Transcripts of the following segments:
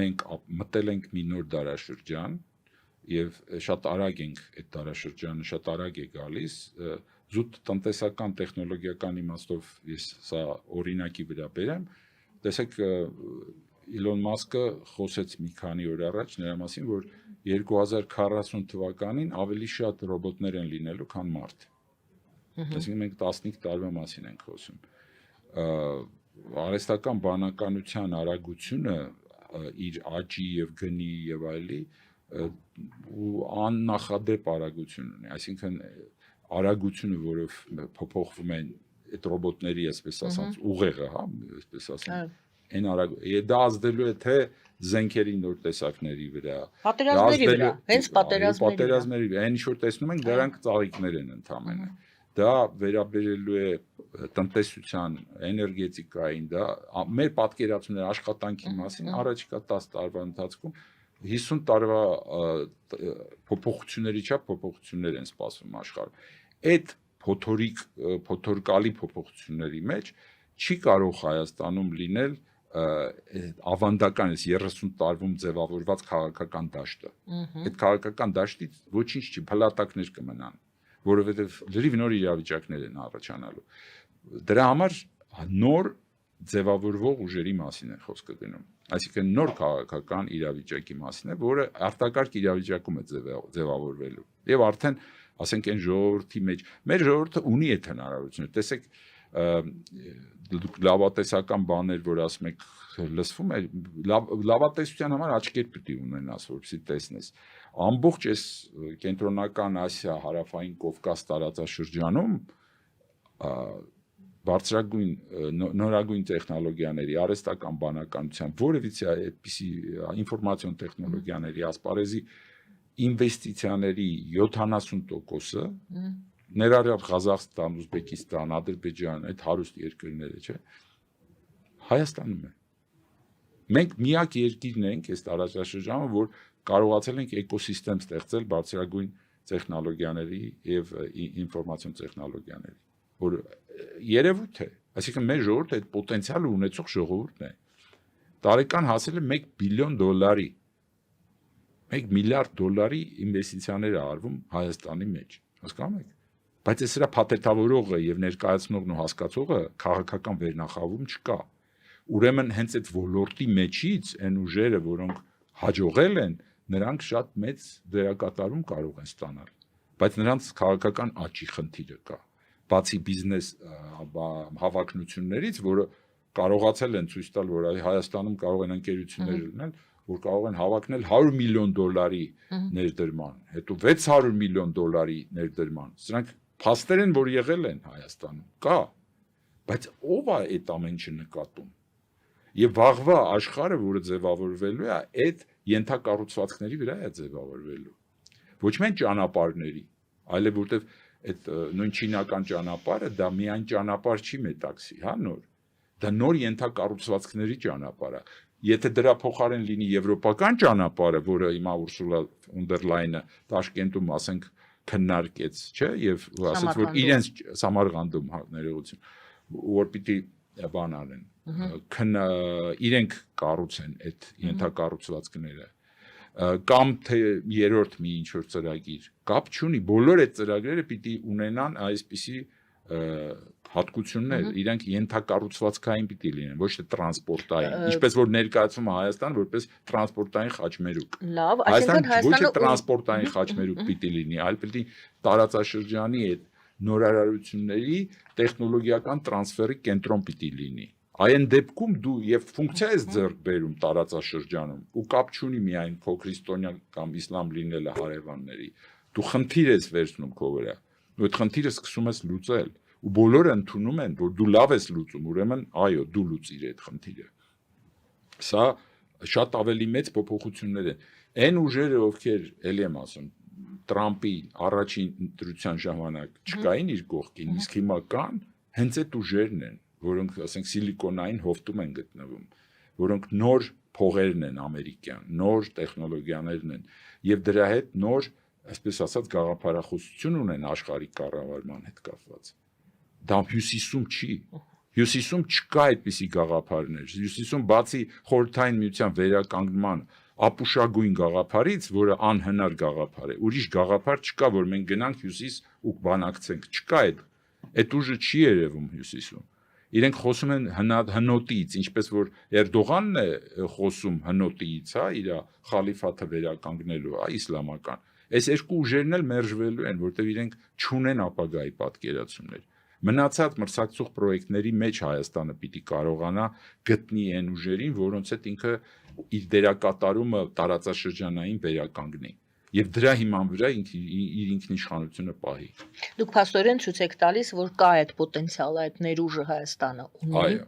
մենք մտել ենք մի նոր դարաշրջան եւ շատ արագ ենք այդ դարաշրջանը շատ արագ է գալիս զուտ տնտեսական տեխնոլոգիական իմաստով ես սա օրինակի վրա բերեմ տեսեք Իլոն Մասկը խոսեց մի քանի օր առաջ նրա մասին որ 2040 թվականին ավելի շատ ռոբոտներ են լինելու քան մարդ այսինքն մենք 15 տարվա մասին ենք խոսում արհեստական բանականության արագությունը իր աճի եւ գնի եւ այլի ու աննախադեպ արագություն ունի այսինքն արագությունը որով փոփոխվում են այդ ռոբոտների այսպես ասած ուղեղը հա այսպես ասած այն արագ դա ազդելու է թե զենքերի նոր տեսակների վրա պատերազմների վրա հենց պատերազմների վրա այն ինչ որ տեսնում ենք դրանք ծաղիկներ են ընդամենը դա վերաբերելու է տնտեսության էներգետիկային դա մեր պատկերացումները աշխատանքի մասին առաջիկա 10 տարվա ընթացքում 50 տարվա փոփոխությունների չափ փոփոխություններ են սպասվում աշխարհում այդ փոթորկալի փոփոխությունների մեջ չի կարող Հայաստանում լինել ավանդական 30 տարվում ձևավորված քաղաքական դաշտը այդ քաղաքական դաշտից ոչինչ չի փլատակներ կմնան որովհետև լրիվ նոր իրավիճակներ են առաջանալու դրա համար նոր ձևավորվող ուժերի մասին է խոսքը գնում այսինքն նոր քաղաքական իրավիճակի մասին է որը արտակարգ իրավիճակում է ձևավորվելու եւ արդեն ասենք այն ժողովրդի մեջ մեր ժողովուրդը ունի այդ հնարավորությունը տեսեք լավատեսական բաներ որ ասում եք լսվում է լավատեսության համար աչքեր պիտի ունենաս որպեսզի տեսնես ամբողջ այս կենտրոնական Ասիա հարավային Կովկաս տարածաշրջանում բարձրագույն նորագույն տեխնոլոգիաների արհեստական բանականության որևիցե այդպիսի ինֆորմացիոն տեխնոլոգիաների ասպարեզի ինվեստիցիաների 70%-ը ներառյալ Ղազախստան, Ուզբեկիստան, Ադրբեջան, այդ հարուստ երկրները, չէ, Հայաստանում է։ Մենք միակ երկիրն ենք այս տարածաշրջանում, որ կարողացել ենք էկոսիստեմ ստեղծել բարձրագույն տեխնոլոգիաների եւ ինֆորմացիոն տեխնոլոգիաների, որ երևույթ է, այսինքն մեր ժողովուրդը այդ պոտենցիալը ունեցող ժողովուրդն է։ Տարեկան հասել է $1 բիլիոն, $1 միլիարդ ինվեստիցիաներ է արվում Հայաստանի մեջ, հասկանում եք։ Բայց այս սրա փաթեթավորողը եւ ներկայացնողն ու հասկացողը քաղաքական վերնախավում չկա։ Ուրեմն հենց այդ ոլորտի մեջից այն ուժերը, որոնք հաջողել են, նրանք շատ մեծ դերակատարում կարող են ստանալ։ Բայց նրանց քաղաքական աճի խնդիրը կա։ Բացի բիզնես հավակնություններից, որը կարողացել են ցույց տալ, որ Հայաստանում կարող են ընկերություններ լինել, որ կարող են հավակնել $100 միլիոն ներդրման, հետո $600 միլիոն ներդրման։ Սրանք փաստեր են, որ եղել են Հայաստանում, կա, բայց ով է այդ ամեն ինչը նկատում։ Եվ վաղվա աշխարհը, որը ձևավորվելու է, այդ ենթակառուցվածքների վրա է ձևավորվելու։ Ոչ միայն ճանապարհների, այլև որտեվ այդ նույն չինական ճանապարհը դա միայն ճանապարհ չի մետաքսի, հա նոր։ Դա նոր ենթակառուցվածքների ճանապարհ է։ Եթե դրա փոխարեն լինի եվրոպական ճանապարհը, որը հիմա Ուրսուլա ֆոն դեր Լայնը Տաշկենտում, ասենք, քննարկեց, չէ, եւ ասաց, որ իրենց Սամարգանդում ներողություն, որ պիտի բան անեն, իրենք կառուցեն այդ ենթակառուցվածքները, կամ թե երրորդ մի ինչ որ ծրագիր, կապ չունի, բոլոր այդ ծրագրերը պիտի ունենան այսպիսի հատկություններ, իրենք ենթակառուցվածքային պիտի լինեն, ոչ թե տրանսպորտային, ինչպես որ ներկայացվում է Հայաստան որպես տրանսպորտային խաչմերուկ։ Լավ, այսինքն ոչ թե տրանսպորտային խաչմերուկ պիտի լինի, այլ պիտի տարածաշրջանի այդ նորարարությունների տեխնոլոգիական տրանսֆերի կենտրոն պիտի լինի։ Այն դեպքում դու եւ ֆունկցիա ես ձեռք բերում տարածաշրջանում ու կապ չունի միայն փոքրիստոնյա կամ իսլամ լինելը հարևանների, դու խնդիր ես վերցնում քո վրա, ու այդ խնդիրը սկսում ես լուծել, ու բոլորը ընդունում են, որ դու լավ ես լուծում, ուրեմն այո, դու լուծիր այդ խնդիրը։ Սա շատ ավելի մեծ փոփոխություններ են։ Այն ուժերը, ովքեր ելի եմ ասում, Տրամպի առաջին ընտրության ժամանակ չկային իր կողքին, իսկ հիմա կան, հենց այդ ուժերն են, որոնք, ասենք, սիլիկոնային հովտում են գտնվում, որոնք նոր փողերն են ամերիկյան, նոր տեխնոլոգիաներն են, եւ դրա հետ նոր, այսպես ասած, գաղափարախոսություն ունեն աշխարհի կառավարման հետ կապված։ Դա հյուսիսում չի, Հյուսիսում չկա այդպիսի գաղափարներ։ Հյուսիսում բացի խորհրդային միության վերականգնման ապուշագույն գաղափարից, որը անհնար գաղափար է, ուրիշ գաղափար չկա, որ մենք գնանք հյուսիս ու բանակցենք, չկա այդ ուժը չի երևում հյուսիսում։ Իրենք խոսում են հնոտից, ինչպես որ Էրդողանն է խոսում հնոտից, հա, իր խալիֆաթը վերականգնելու, հա, իսլամական։ Այս երկու ուժերն էլ մերժվելու են, որտեղ իրենք չունեն ապագայի պատկերացումներ։ Մնացած մրցակցող պրոյեկտների մեջ Հայաստանը պիտի կարողանա գտնի այն ուժերին, որոնց հետ ինքը իր դերակատարումը տարածաշրջանային վերականգնի եւ դրա հիման վրա իր ինքնիշխանությունը պահի։ Դուք փաստորեն ցույց եք տալիս, որ կա այդ պոտենցիալը, այդ ներուժը Հայաստանը ունի։ Այո։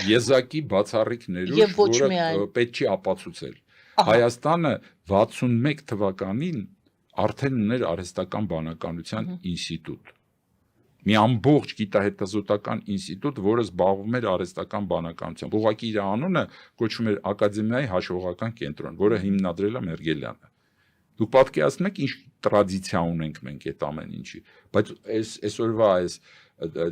Եզակի բացառիկ ներուժ, որը պետք չի ապացուցել։ Հայաստանը 61 թվականին արդեն ուներ արհեստական բանականության ինստիտուտ։ Մի ամբողջ գիտահետազոտական ինստիտուտ, որը զբաղվում էր արհեստական բանականությամբ։ Ուղղակի իր անունը կոչվում էր Ակադեմիայի հաշվողական կենտրոն, որը հիմնադրել է Մերգելյանը։ Դուք պատկերացնում եք ինչ տրադիցիա ունենք մենք այդ ամեն ինչի, բայց այսօրվա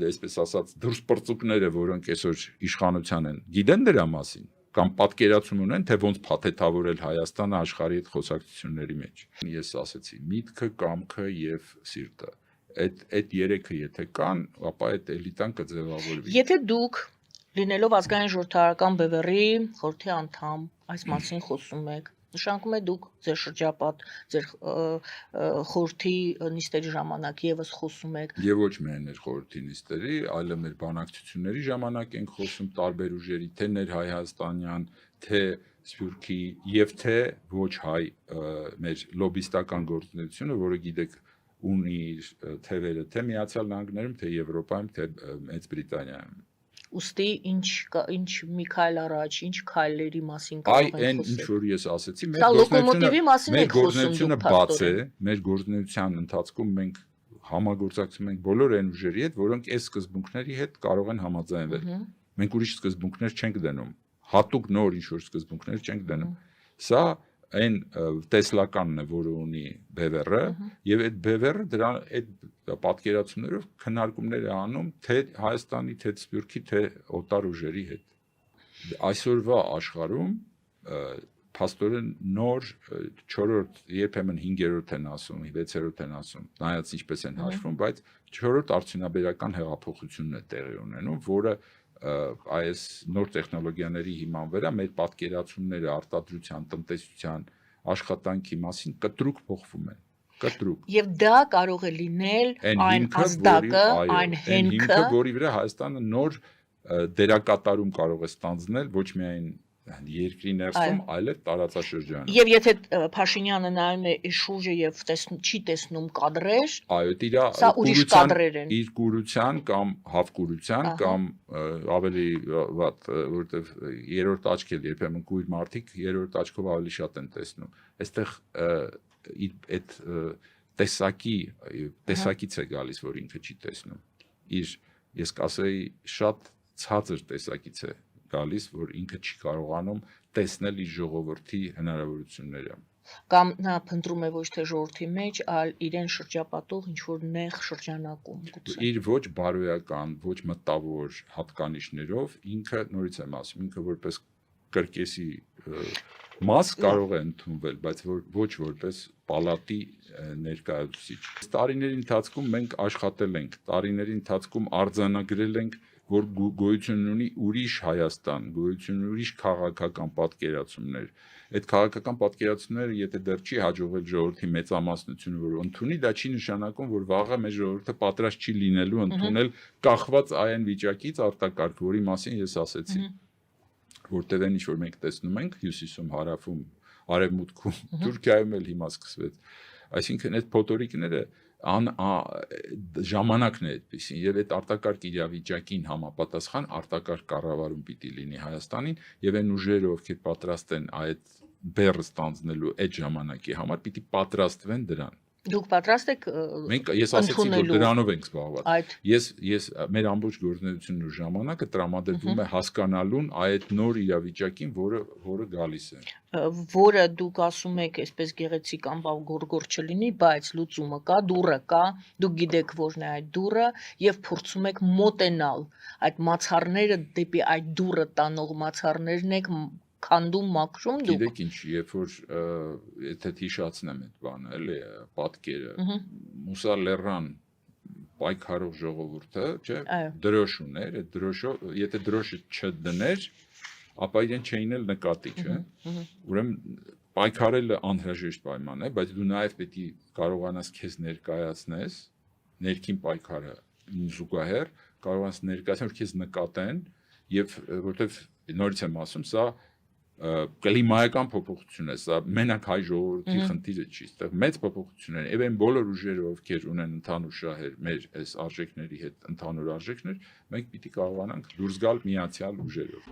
այսպես ասած դուրս պրծուկները, որոնք այսօր իշխանության են, գիտեն դրա մասին կամ պատկերացում ունեն, թե ոնց փաթեթավորել Հայաստանը աշխարհի հետ խոսակցությունների մեջ։ Ես ասացի, միտքը, կամքը եւ սիրտը։ Այդ երեքը եթե կան, ապա այդ էլիտան կձևավորվի։ Եթե դուք լինելով ազգային ժողովրդական բևեռի խորհրդի անդամ այս մասին խոսում եք, նշանակում է դուք ձեր շրջապատ, ձեր խորհրդի նիստերի ժամանակ եւս խոսում եք։ Եվ ոչ միայն մեր խորհրդի նիստերի, այլև մեր բանակցությունների ժամանակ ենք խոսում տարբեր ուժերի, թե ներհայաստանյան, թե սփյուռքի եւ թե ոչ հայ մեր լոբիստական գործունեությունը, որը գիտեք ունի իր թևերը թե Միացյալ Նահանգներում, թե Եվրոպայում, թե Մեծ Բրիտանիայում։ Ուստի ինչ մի քայլ առաջ, ինչ քայլերի մասին կարող ենք խոսել։ Այն ինչ որ ես ասացի, մեր գործունեությունը բաց է, մեր գործունեության ընթացքում մենք համագործակցում ենք բոլոր այն ուժերի հետ, որոնք այս սկզբունքների հետ կարող են համաձայնվել։ Մենք ուրիշ սկզբունքներ չենք դնում, հատուկ նոր ինչ որ սկզբունքներ չենք դնում։ Սա այն տեսլականն է, որը ունի բևեռը, եւ այդ բևեռը դրա այդ պատկերացումներով քննարկումներ է անում թե Հայաստանի, թե Սփյուռքի, թե օտար ուժերի հետ։ Այսօրվա աշխարհում փաստորեն նոր 4-րդ, երբեմն 5-րդ են ասում, 6-րդ են ասում, նայած ինչպես են հաշվում, բայց 4-րդ արդյունաբերական հեղափոխությունն է տեղի ունենում, որը այս նոր տեխնոլոգիաների հիման վրա մեր պատկերացումները արտադրության, տնտեսության, աշխատանքի մասին կտրուկ փոխվում են, կտրուկ։ Եվ դա կարող է լինել այն ազդակը, այն հենքը, որի վրա Հայաստանը նոր դերակատարում կարող է ստանձնել ոչ միայն երկրի ներսում, այլև տարածաշրջանում։ Եվ եթե Փաշինյանը նայում է իր շուրջը եւ չի տեսնում կադրեր, այո, սա ուրիշ կադրեր են։ Իր կուրության կամ հավկուրության կամ ավելի վատ, որտեվ երրորդ աչք էլ երբեմն կույր մարդիկ երրորդ աչքով ավելի շատ են տեսնում։ Այստեղ այդ տեսակից է գալիս, որ ինքը չի տեսնում։ Ես կասեի շատ ցածր տեսակից է գալիս, որ ինքը չի կարողանում տեսնել իր ժողովրդի հնարավորությունները։ Կամ նա փնտրում է ոչ թե ժողովրդի մեջ, այլ իրեն շրջապատող ինչ-որ նեղ շրջանակում։ Իր ոչ բարոյական, ոչ մտավոր հատկանիշներով ինքը, նորից եմ ասում, ինքը որպես կրկեսի մաս կարող է ընդունվել, բայց ոչ որպես պալատի ներկայացուցիչ։ Տարիների ընթացքում մենք աշխատել ենք, տարիների ընթացքում արձանագրել ենք, որ գոյություն ունի ուրիշ Հայաստան, գոյություն ունի ուրիշ քաղաքական պատկերացումներ։ Այդ քաղաքական պատկերացումները, եթե դեռ չի հաջողվել ժողովրդի մեծամասնությունը, որ ընդունի, դա չի նշանակում, որ վաղը մեր ժողովուրդը պատրաստ չի լինելու ընդունել կախված այն վիճակից արտակարգ, որի մասին ես ասեցի, որտեղ այն ինչ որ մենք տեսնում ենք հյուսիսում, հարավում, արևմուտքում, Թուրքիայում էլ հիմա սկսվեց։ Այսինքն այդ փոթորիկները ժամանակն է այդպեսին եւ այդ արտակարգ իրավիճակին համապատասխան արտակարգ կառավարում պիտի լինի Հայաստանին եւ այն ուժերը, ովքեր պատրաստ են այդ բեռը ստանձնելու այդ ժամանակի համար, պիտի պատրաստվեն դրան։ Դուք պատրաստ եք Ես ասացի, որ ընդունելու դրանով ենք զբաղված։ այդ Ես մեր ամբողջ գործունեությունն ու ժամանակը տրամադրվում է հասկանալուն այդ նոր իրավիճակին, որը գալիս է։ որը դուք ասում եք, այսպես գեղեցիկ ամբավ գորգոր չլինի, բայց լուծումը կա, դուռը կա, դուք գիտեք որն է այդ դուռը եւ փորձում եք մոտենալ այդ մացառները դեպի այդ դուռը տանող մացառներն եք քանդում մաքրում դուք։ Գիտեք ինչ, երբ որ եթե հիշացնեմ այդ բանը, էլի պատկերը, Մուսա Լեռան պայքարող ժողովուրդը, չէ, դրոշ ուներ, այդ դրոշով, եթե դրոշը չդներ, ապա իրեն չէին էլ նկատի, չէ։ Ուրեմն պայքարելը անհրաժեշտ պայման է, բայց դու նաև պետք է կարողանաս քեզ ներկայացնես ներքին պայքարը զուգահեռ, կարողանաս ներկայացնել, որ քեզ նկատեն եւ որովհետեւ նորից եմ ասում, սա կլիմայական փոփոխություն է, սա մենակ հայ ժողովրդի խնդիրը չի, այստեղ մեծ փոփոխություններ են, եւ այն բոլոր ուժերը, ովքեր ունեն ընդհանուր շահեր, մեր այս արժեքների հետ ընդհանուր արժեքներ, մենք պիտի կարողանանք դուրս գալ միացյալ ուժերով։